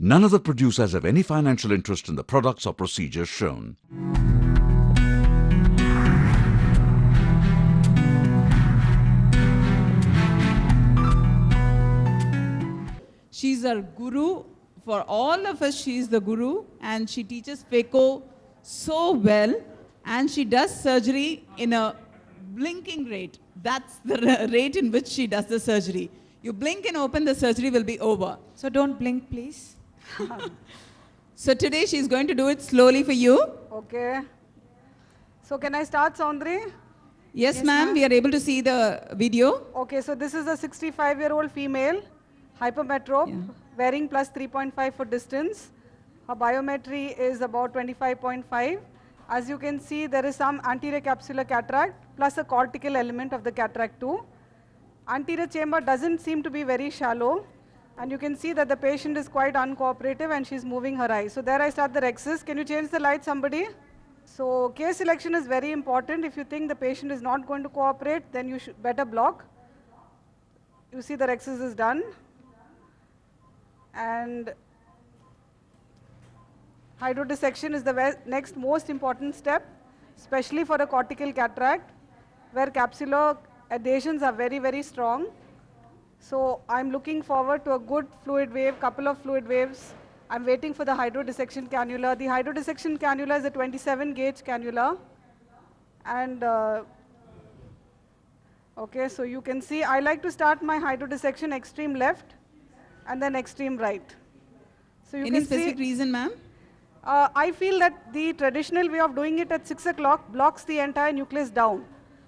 None of the producers have any financial interest in the products or procedures shown. She's our guru. For all of us, she is the guru, and she teaches Phaco so well, and she does surgery in a blinking rate. That's the rate in which she does the surgery. You blink and open, the surgery will be over. So don't blink, please. So today she's going to do it slowly for you. Okay. So can I start, Saundri? Yes, ma'am, we are able to see the video. Okay, so this is a 65-year-old female, hypermetrope, wearing plus 3.5 for distance. Her biometry is about 25.5. As you can see, there is some anterior capsular cataract plus a cortical element of the cataract too. Anterior chamber doesn't seem to be very shallow, and you can see that the patient is quite uncooperative and she's moving her eyes. So there I start the rexus. Can you change the light, somebody? So case selection is very important. If you think the patient is not going to cooperate, then you should better block. You see the rexus is done. And hydrodissection is the next most important step, especially for a cortical cataract, where capsular adhesions are very, very strong. So I'm looking forward to a good fluid wave, couple of fluid waves. I'm waiting for the hydrodissection cannula. The hydrodissection cannula is a 27 gauge cannula. And okay, so you can see I like to start my hydrodissection extreme left and then extreme right. So you Any can specific see, reason, ma'am? I feel that the traditional way of doing it at 6 o'clock blocks the entire nucleus down.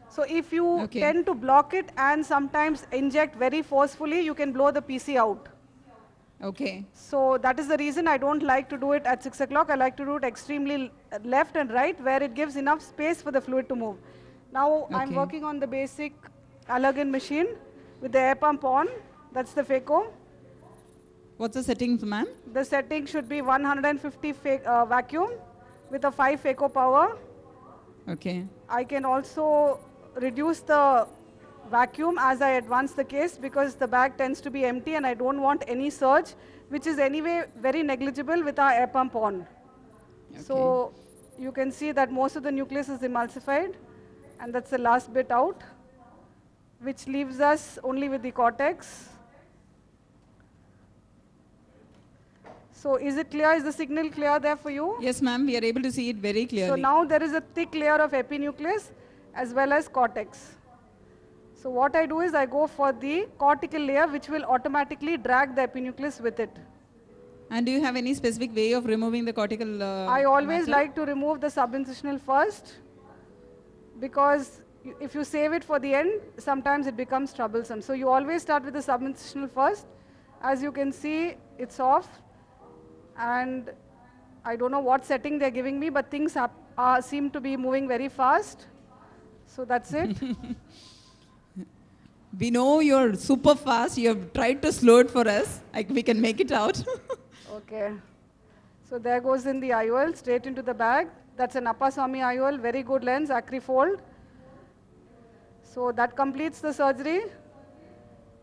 So if you tend to block it and sometimes inject very forcefully, you can blow the PC out. Okay. So that is the reason I don't like to do it at 6 o'clock. I like to do it extremely left and right, where it gives enough space for the fluid to move. Now I'm working on the basic Allergan machine with the air pump on. That's the Phaco. What's the settings, ma'am? The setting should be 150 vacuum with a 5 Phaco power. Okay. I can also reduce the vacuum as I advance the case, because the bag tends to be empty and I don't want any surge, which is anyway very negligible with our air pump on. So you can see that most of the nucleus is emulsified, and that's the last bit out, which leaves us only with the cortex. So is it clear? Is the signal clear there for you? Yes, ma'am, we are able to see it very clearly. So now there is a thick layer of epinucleus as well as cortex. So what I do is I go for the cortical layer, which will automatically drag the epinucleus with it. And do you have any specific way of removing the cortical I always matter? like to remove the subincisional first, because if you save it for the end, sometimes it becomes troublesome. So you always start with the subincisional first. As you can see, it's off. And I don't know what setting they're giving me, but things seem to be moving very fast. So that's it. We know you're super fast. You have tried to slow it for us. We can make it out. Okay. So there goes in the IOL, straight into the bag. That's an Appaswamy IOL, very good lens, acrifold. So that completes the surgery.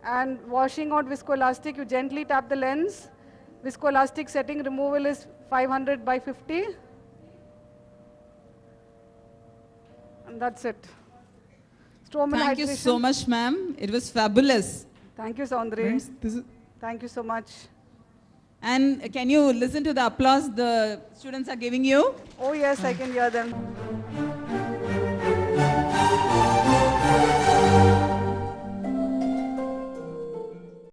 And washing out viscoelastic, you gently tap the lens. Viscoelastic setting removal is 500 by 50. And that's it. Stromal Thank you so hydration. much, ma'am. It was fabulous. Thank you, Saundri. Thank you so much. And can you listen to the applause the students are giving you? Oh yes, I can hear them.